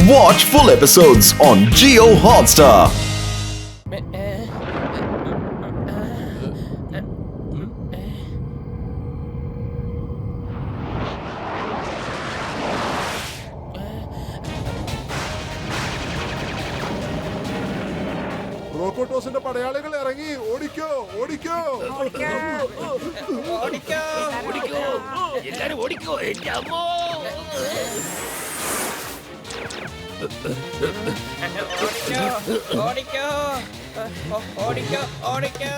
Watch full episodes on Jio Hotstar. റോക്കോട്ടോസിന്റെ പടയാളികൾ ഇറങ്ങി ഓടിക്കോ ഓടിക്കോ ഓടിക്കോ എല്ലാരും ഓടിക്കോ എന്റെ അമ്മോ ഓടിക്കോ ഓടിക്കോ ഓടിക്കോ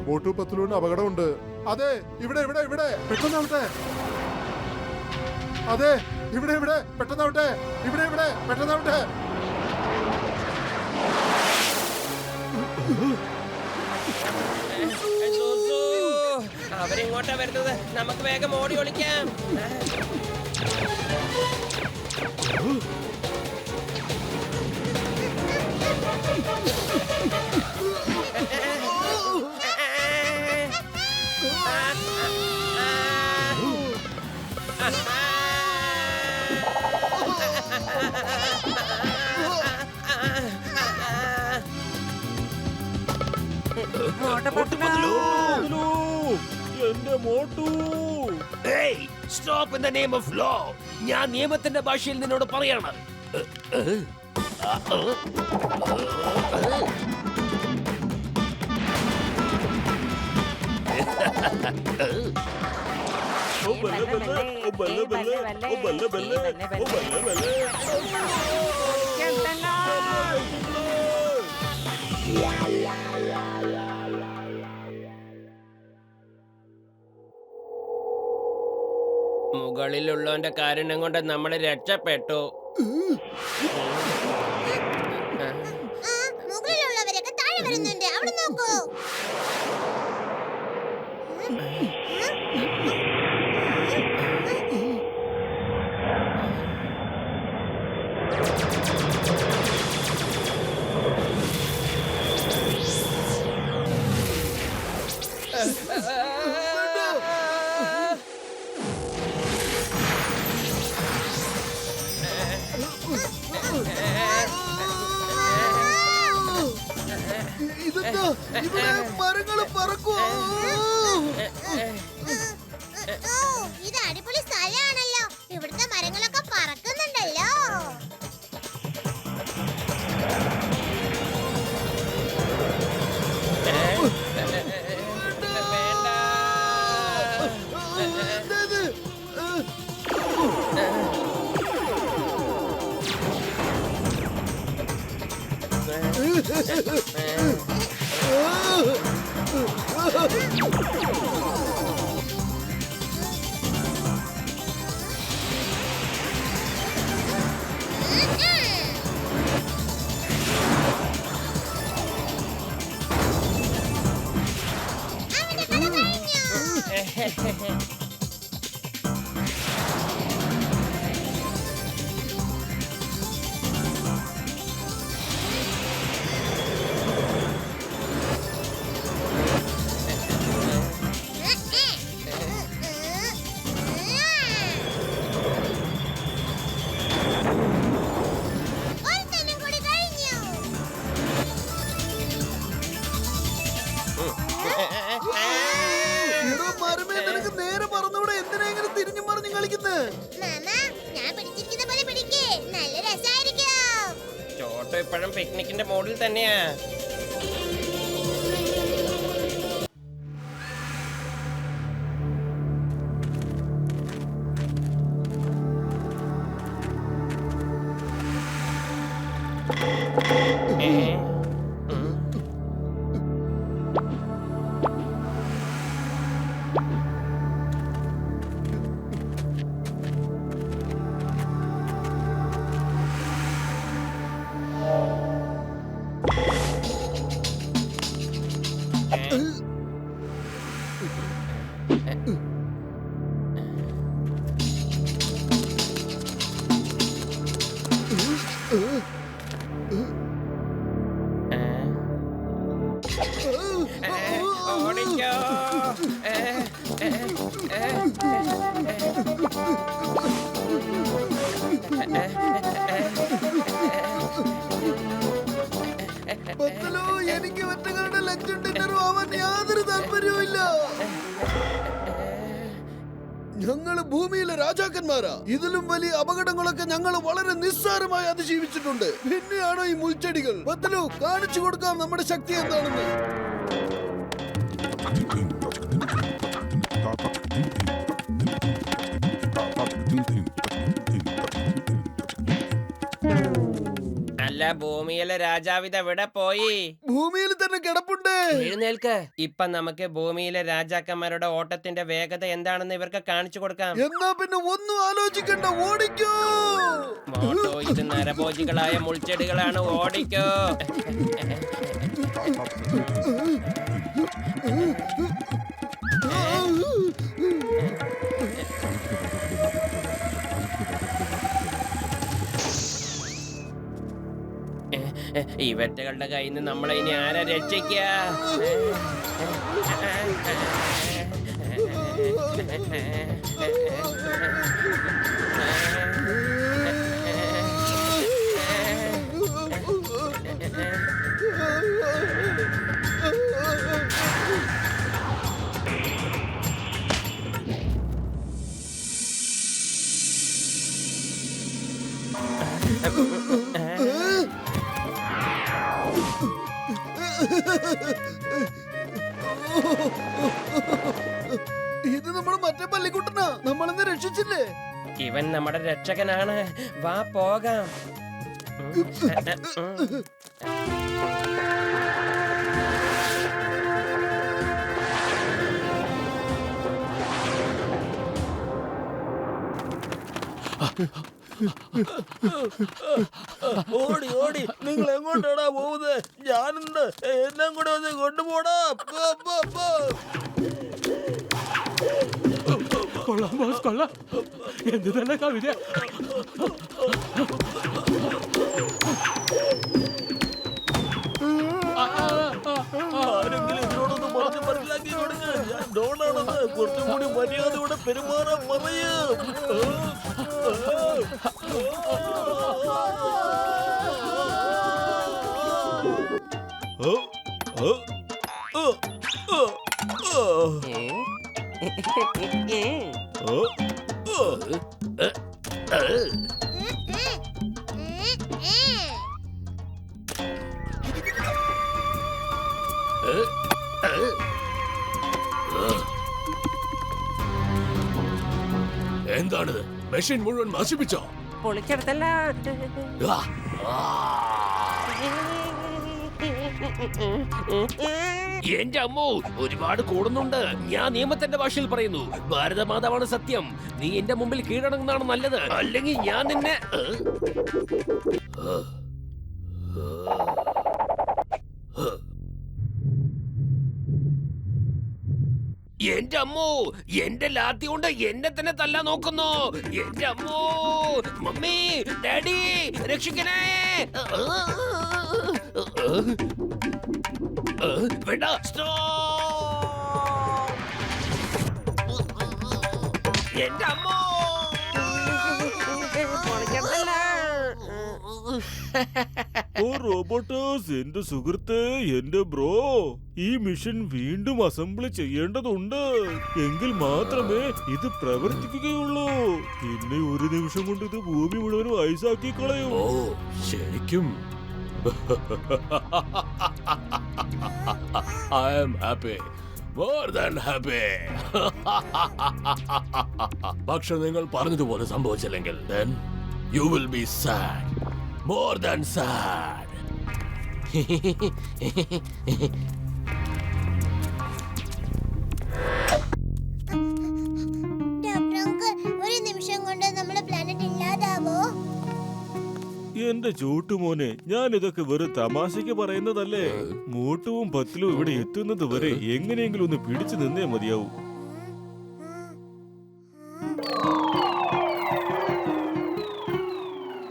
മോട്ടു പത്തുലൂരിന് അപകടമുണ്ട്. അതെ ഇവിടെ ഇവിടെ ഇവിടെ പെട്ടെന്നാവട്ടെ. അതെ ഇവിടെ ഇവിടെ പെട്ടെന്നാവട്ടെ. ഇവിടെ ഇവിടെ പെട്ടെന്നാവട്ടെ. അവരിങ്ങോട്ടാ വരുന്നത്. നമുക്ക് വേഗം ഓടി ഒളിക്കാം. Stop in the name of law. ഞാൻ നിയമത്തിന്റെ ഭാഷയിൽ നിന്നോട് പറയാണ്. മുകളിലുള്ളവന്റെ കാരണം കൊണ്ട് നമ്മൾ രക്ഷപ്പെട്ടു. മുകളിലുള്ളവരൊക്കെ താഴെ വരുന്നുണ്ട്. അവിടെ നോക്കൂ. ഇത് അടിപൊളി സ്ഥലമാണല്ലോ. ഇവിടുത്തെ മരങ്ങളൊക്കെ പറക്കുന്നുണ്ടല്ലോ. ചോട്ടോ ഇപ്പോഴും പിക്നിക്കിന്റെ മോഡിൽ തന്നെയാ. ഞങ്ങള് ഭൂമിയിലെ രാജാക്കന്മാരാ. ഇതിലും വലിയ അപകടങ്ങളൊക്കെ ഞങ്ങൾ വളരെ നിസ്സാരമായി അതിജീവിച്ചിട്ടുണ്ട്. പിന്നെയാണോ ഈ മുൾച്ചെടികൾ? ബദലു, കാണിച്ചു കൊടുക്കാം നമ്മുടെ ശക്തി എന്താണെന്ന്. അല്ല, ഭൂമിയിലെ രാജാവിത് എവിടെ പോയി? ഭൂമിയിൽ തന്നെ കിടപ്പുണ്ട്. എഴുന്നേൽക്ക്. ഇപ്പൊ നമുക്ക് ഭൂമിയിലെ രാജാക്കന്മാരുടെ ഓട്ടത്തിന്റെ വേഗത എന്താണെന്ന് ഇവർക്ക് കാണിച്ചു കൊടുക്കാം. എന്നാ പിന്നെ ഒന്നും ആലോചിക്കണ്ട, ഓടിക്കോ. മോട്ടോ, ഇത് നരഭോജികളായ മുൾച്ചെടികളാണ്, ഓടിക്കോ. ഇവറ്റകളുടെ കയ്യിൽ നിന്ന് നമ്മളെ ഇനി ആരാ രക്ഷിക്കുക? ഇത് നമ്മുടെ മറ്റേ പള്ളിക്കുട്ടനാ. നമ്മളെന്ന് രക്ഷിച്ചില്ലേ? ഇവൻ നമ്മുടെ രക്ഷകനാണ്. വാ പോകാം. ഓടി ഓടി, നിങ്ങൾ എങ്ങോട്ടാടാ പോകുന്നത്? ഞാനുണ്ട്, എല്ലാം കൂടെ ഒന്ന് കൊണ്ടുപോടാ. കൊള്ളാം ബോസ്, കൊള്ളാം. എന്ത് നല്ല കവിത. ആരെങ്കിലും ഇതിനോടൊന്ന് പറഞ്ഞ് മനസ്സിലാക്കി കൊടുക്ക്. ഞാൻ ഡോണാണെന്ന് കുറച്ചും കൂടി മര്യാദയോടെ പെരുമാറാൻ പറയും. എന്താണ്? മെഷീൻ മുഴുവൻ നശിപ്പിച്ചോ? പൊളിച്ചെടുത്തല്ല. എന്റെ അമ്മോ, ഒരുപാട് കൂടുന്നുണ്ട്. ഞാൻ നിയമത്തിന്റെ ഭാഷയിൽ പറയുന്നു. ഭാരതമാതാവാണ് സത്യം. നീ എന്റെ മുമ്പിൽ കീഴടങ്ങുന്നതാണ് നല്ലത്, അല്ലെങ്കിൽ ഞാൻ നിന്നെ... എന്റെ അമ്മോ, എന്റെ ലാത്തി കൊണ്ട് എന്നെ തന്നെ തല്ലാൻ നോക്കുന്നു. എന്റെ അമ്മോ, മമ്മി, ഡാഡി, രക്ഷിക്കണേ. വേണ്ട, എന്റെ അമ്മോ. ഓ റോബോട്ടോസ്, എന്റെ സുഹൃത്ത്, എന്റെ ബ്രോ, ഈ മിഷൻ വീണ്ടും അസംബ്ലി ചെയ്യേണ്ടതുണ്ട്. എങ്കിൽ മാത്രമേ ഇത് പ്രവർത്തിക്കുകയുള്ളൂ. പിന്നെ ഒരു നിമിഷം കൊണ്ട് ഇത് ഭൂമി മുഴുവനും ഐസാക്കി കളയും. ഓ, ശരിക്കും? I am happy. More than happy. പക്ഷെ നിങ്ങൾ പറഞ്ഞതുപോലെ സംഭവിച്ചില്ലെങ്കിൽ then you will be sad. More than sad. ഒരു നിമിഷം കൊണ്ട് നമ്മുടെ പ്ലാനറ്റ് ഇല്ലാതാവോ? എന്റെ ചോട്ടുമോനെ, ഞാൻ ഇതൊക്കെ വെറും തമാശക്ക് പറയുന്നതല്ലേ. മോട്ടുവും പത്തിലും ഇവിടെ എത്തുന്നത് വരെ എങ്ങനെയെങ്കിലും ഒന്ന് പിടിച്ചു നിന്നേ മതിയാവൂ.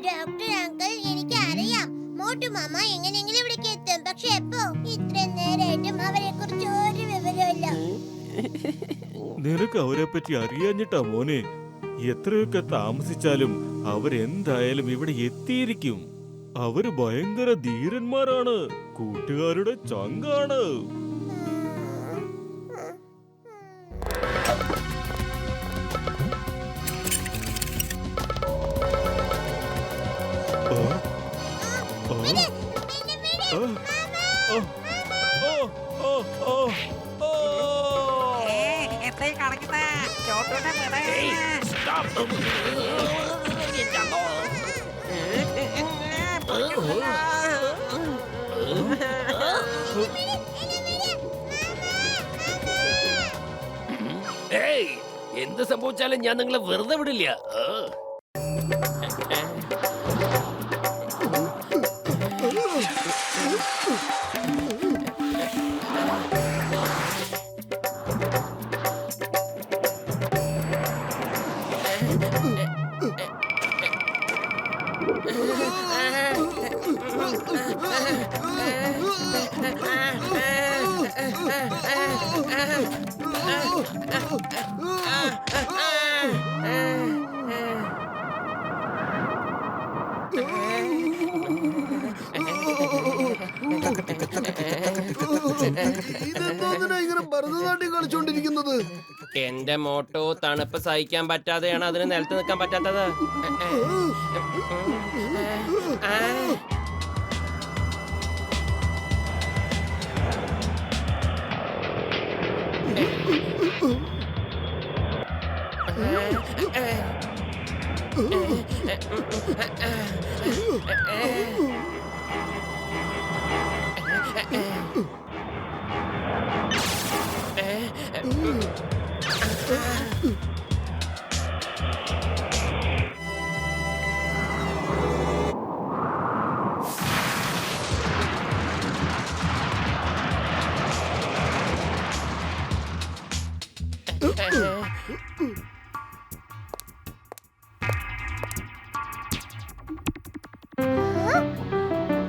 ഡോക്ടർ അങ്കിൾ, എനിക്ക് അറിയാം മോട്ടു മാമ എങ്ങനെയെങ്കിലും ഇവിടേക്ക് എത്തും. പക്ഷെ എപ്പോ? ഇത്രയും നേരമായിട്ടും അവരെ കുറിച്ച് ഒരു വിവരമില്ല. നിനക്ക് അവരെ പറ്റി അറിയാഞ്ഞിട്ടാ മോനെ. എത്രയൊക്കെ താമസിച്ചാലും അവരെന്തായാലും ഇവിടെ എത്തിയിരിക്കും. അവര് ഭയങ്കര ധീരന്മാരാണ്, കൂട്ടുകാരുടെ ചങ്കാണ്. ഏയ്, stop. എന്റെ അമ്മോ. ഏയ്, എന്ത് സംഭവിച്ചാലും ഞാൻ നിങ്ങളെ വെറുതെ വിടില്ല. ഇതെന്താ ഇങ്ങനെ ഭരതനാട്യം കളിച്ചോണ്ടിരിക്കുന്നത്? എന്റെ മോട്ടോ തണുപ്പ് സഹിക്കാൻ പറ്റാതെയാണ് അതിന് നിലത്ത് നിൽക്കാൻ പറ്റാത്തത്.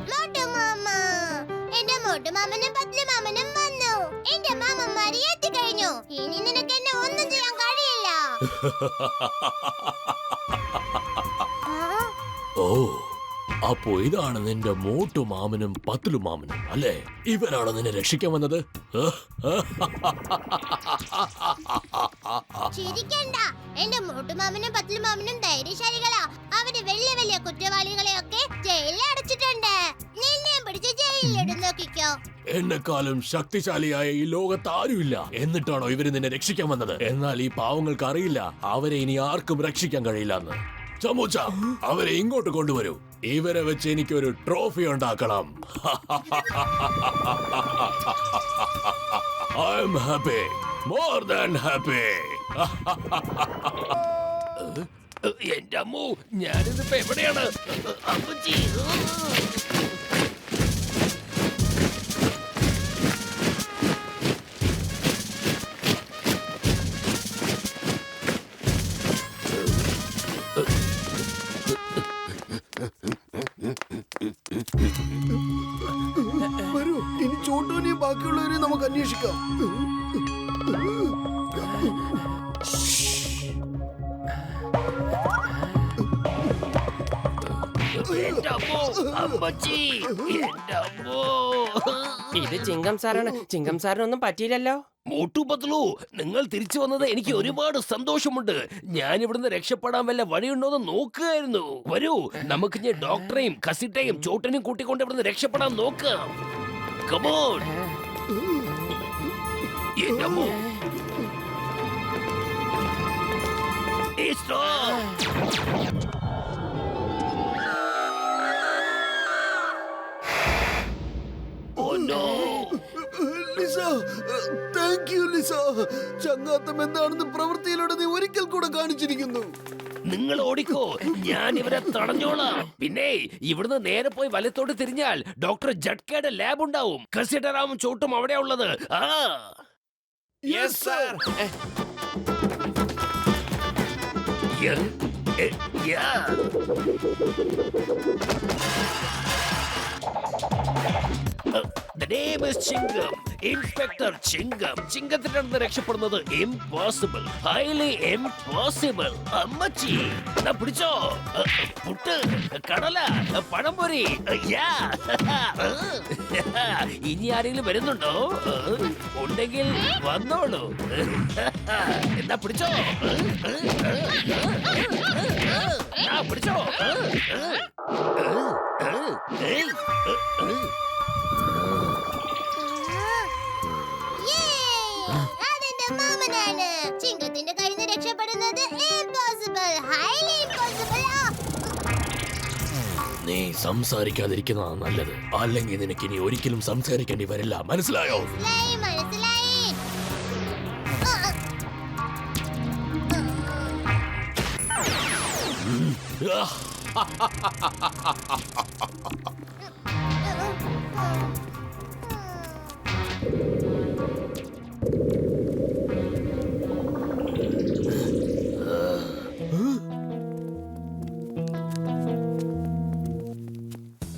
മോട്ടുമാമ, എന്റെ മോട്ടുമാമനും പത്ലുമാമനും വന്നു. എന്റെ മാമന്മാരെ എത്തിക്കഴിഞ്ഞു. ഇനി നിനക്ക് എന്നെ ഒന്നും ചെയ്യാൻ കഴിയില്ല. ഓ, അപ്പോ ഇതാണ് നിന്റെ മോട്ടു മാമനും പത്തിലു മാമനും അല്ലേ? ഇവരാണ് നിന്നെ രക്ഷിക്കാൻ വന്നത്. ചിരിക്കണ്ട. എന്റെ മോട്ടുമാമനും പത്ലുമാമനും ധൈര്യശാലികളാ. അവര് വലിയ വലിയ കുറ്റവാളികളെയൊക്കെ ജയിലിൽ അടച്ചിട്ടുണ്ട്. നിന്നെ പിടിച്ച് ജയിലിലിടും, നോക്കിക്കോ. എന്നെക്കാളും ശക്തിശാലിയായ ഈ ലോകത്ത് ആരുമില്ല. എന്നിട്ടാണോ ഇവര് നിന്നെ രക്ഷിക്കാൻ വന്നത്? എന്നാൽ ഈ പാവങ്ങൾക്ക് അറിയില്ല അവരെ ഇനി ആർക്കും രക്ഷിക്കാൻ കഴിയില്ലെന്ന്. ചമൂച്ച, അവരെ ഇങ്ങോട്ട് കൊണ്ടുവരൂ. ഇവരെ വെച്ച് എനിക്കൊരു ട്രോഫി ഉണ്ടാക്കണം. I am happy, more than happy. എന്റെ അമ്മോ, ഞാനിതിപ്പോ എവിടെയാണ്? അമ്മച്ചി. വരൂ, ഇനി ചോട്ടോനെയും ബാക്കിയുള്ളവരെയും നമുക്ക് അന്വേഷിക്കാം. എന്റെ അമ്മോ, അമ്മച്ചി, എന്റെ അമ്മോ. ഇത് ചിങ്കം സാറാണ്. ചിങ്കം സാറിനൊന്നും പറ്റിയില്ലല്ലോ. മോട്ടു പത്ലു, നിങ്ങൾ തിരിച്ചു വന്നത് എനിക്ക് ഒരുപാട് സന്തോഷമുണ്ട്. ഞാൻ ഇവിടുന്ന് രക്ഷപ്പെടാൻ വല്ല വഴിയുണ്ടോന്ന് നോക്കുകയായിരുന്നു. വരൂ, നമുക്ക് ഞാൻ ഡോക്ടറെയും കസിറ്റയും ചോട്ടനെയും കൂട്ടിക്കൊണ്ട് ഇവിടുന്ന് രക്ഷപ്പെടാൻ നോക്കാം. കമോൺ. എന്റെ അമ്മോ. Hey, stop. Oh no. Lisa, thank you Lisa. ചങ്ങാത്തം എന്താണെന്ന് പ്രവൃത്തിയിലൂടെ നീ ഒരിക്കൽ കൂടെ കാണിച്ചിരിക്കുന്നു. നിങ്ങൾ ഓടിക്കോ, ഞാൻ ഇവരെ തടഞ്ഞോളാം. പിന്നെ ഇവിടുന്ന് നേരെ പോയി വലത്തോട്ട് തിരിഞ്ഞാൽ ഡോക്ടർ ജഡ്കയുടെ ലാബ് ഉണ്ടാവും. കസിഡറാവും ചോട്ടും അവിടെയാ ഉള്ളത്. ആ yes sir. The name is Chingam. Inspector Chingam. ചിങ്കത്തിന്റെ അടുത്ത് രക്ഷപ്പെടുന്നത് impossible. Highly impossible. അമ്മച്ചി, എന്നാ പിടിച്ചോ. പുട്ട്, കടല, പഴംപൊരി. ഇനി ആരെങ്കിലും വരുന്നുണ്ടോ? ഉണ്ടെങ്കിൽ വന്നോളൂ. എന്നാ പിടിച്ചോ. പിടിച്ചോ. അതെന്റെ മാമനാണ്. നീ സംസാരിക്കാതിരിക്കുന്നതാണ് നല്ലത്. അല്ലെങ്കിൽ നിനക്ക് ഇനി ഒരിക്കലും സംസാരിക്കേണ്ടി വരില്ല. മനസ്സിലായോ? മനസ്സിലായി.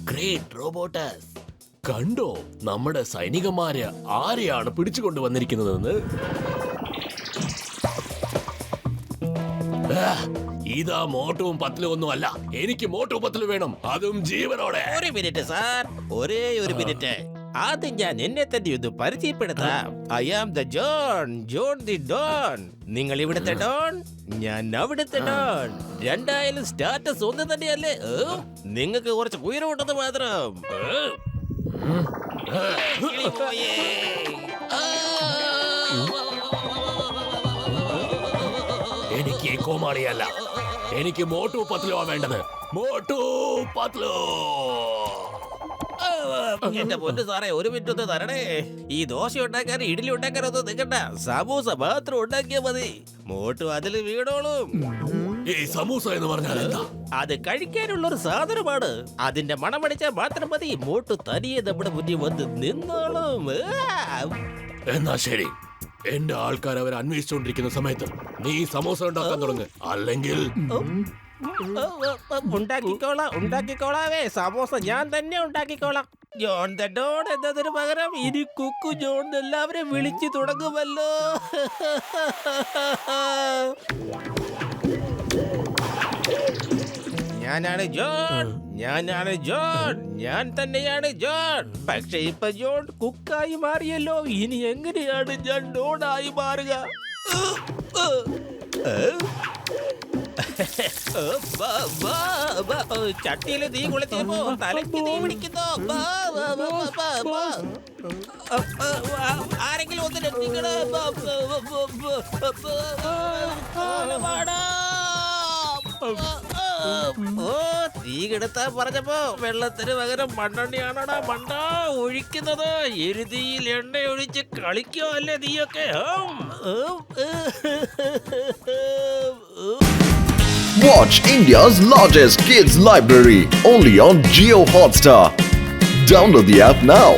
ഗ്രേറ്റ് റോബോട്ടസ്. കണ്ടോ നമ്മുടെ സൈനികന്മാരെ ആരെയാണ് പിടിച്ചുകൊണ്ടുവന്നിരിക്കുന്നതെന്ന്? ഇതാ മോട്ടുവും പത്ലും ഒന്നും അല്ല. എനിക്ക് മോട്ടു പത്ലു വേണം, അതും ജീവനോടെ. ഒരു മിനിറ്റ് സാർ, ഒരേ ഒരു മിനിറ്റ്. ആദ്യം ഞാൻ എന്നെ തന്നെ ഒന്ന് പരിചയപ്പെടുത്താം. I am the John the don. നിങ്ങൾ ഇവിടുത്തെ ഡോൺ, ഞാൻ അവിടുത്തെ ഡോൺ. രണ്ടായാലും സ്റ്റാറ്റസ് ഒന്ന് തന്നെയല്ലേ? നിങ്ങൾക്ക് കുറച്ച് ഉയരമുണ്ടെന്ന് മാത്രം. കിളിപ്പോയേ. എനിക്ക് ഈ കോമാളിയല്ല, എനിക്ക് മോട്ടു പത്ലോ വേണ്ടത്. മോട്ടു പത്ലോ. എന്റെ പൊന്നു സാറേ, ഒരു മിനിറ്റ് ഒന്ന് തരണേ. ഈ ദോശ ഉണ്ടാക്കാൻ ഇഡ്ഡലി ഉണ്ടാക്കാനൊന്നും നിൽക്കണ്ട, സമൂസ മാത്രം ഉണ്ടാക്കിയാ മതി. മോട്ടു അതിൽ വീണോളും. ഈ സമൂസ എന്ന് പറഞ്ഞാൽ എന്താ? അത് കഴിക്കാനുള്ള ഒരു സാധനമാണ്. അതിന്റെ മണമടിച്ചാൽ മാത്രം മതി. മോട്ടു തനിയെ നമ്മുടെ മുന്നിൽ വന്ന് നിന്നോളും. എന്നാ ശരി, എന്റെ ആൾക്കാർ അവരെ അന്വേഷിച്ചുകൊണ്ടിരിക്കുന്ന സമയത്ത് നീ സമോസ ഉണ്ടാക്കാൻ തുടങ്ങ്. അല്ലെങ്കിൽ ഉണ്ടാക്കിക്കോളാവേ. സമോസ ഞാൻ തന്നെ ഉണ്ടാക്കിക്കോളാം. ജോൺ ദ ഡോൺ എന്നതിന് പകരം ഇനി കുക്കു ജോൺ എല്ലാവരും വിളിച്ചു തുടങ്ങുമല്ലോ. ഞാനാണ് ജോൺ, ഞാൻ തന്നെയാണ് ജോൺ. പക്ഷെ ഇപ്പൊ ജോൺ കുക്കായി മാറിയല്ലോ. ഇനി എങ്ങനെയാണ് ഞാൻ ഡോണായി മാറുക? ചട്ടിയില് തീ കുളിച്ചപ്പോ തലയ്ക്ക് തീ പിടിക്കുന്നു. ആരെങ്കിലും ഒന്ന് രക്ഷിക്കണേ. ഓ, തീ കെടുത്താ പറഞ്ഞപ്പോ വെള്ളത്തിന് പകരം മണ്ണെണ്ണയാണോടാ മണ്ട ഒഴിക്കുന്നത്. എരുതിയിൽ എണ്ണ ഒഴിച്ച് കളിക്കോ അല്ലേ നീയൊക്കെ? Watch India's largest kids library only on Jio Hotstar. Download the app now.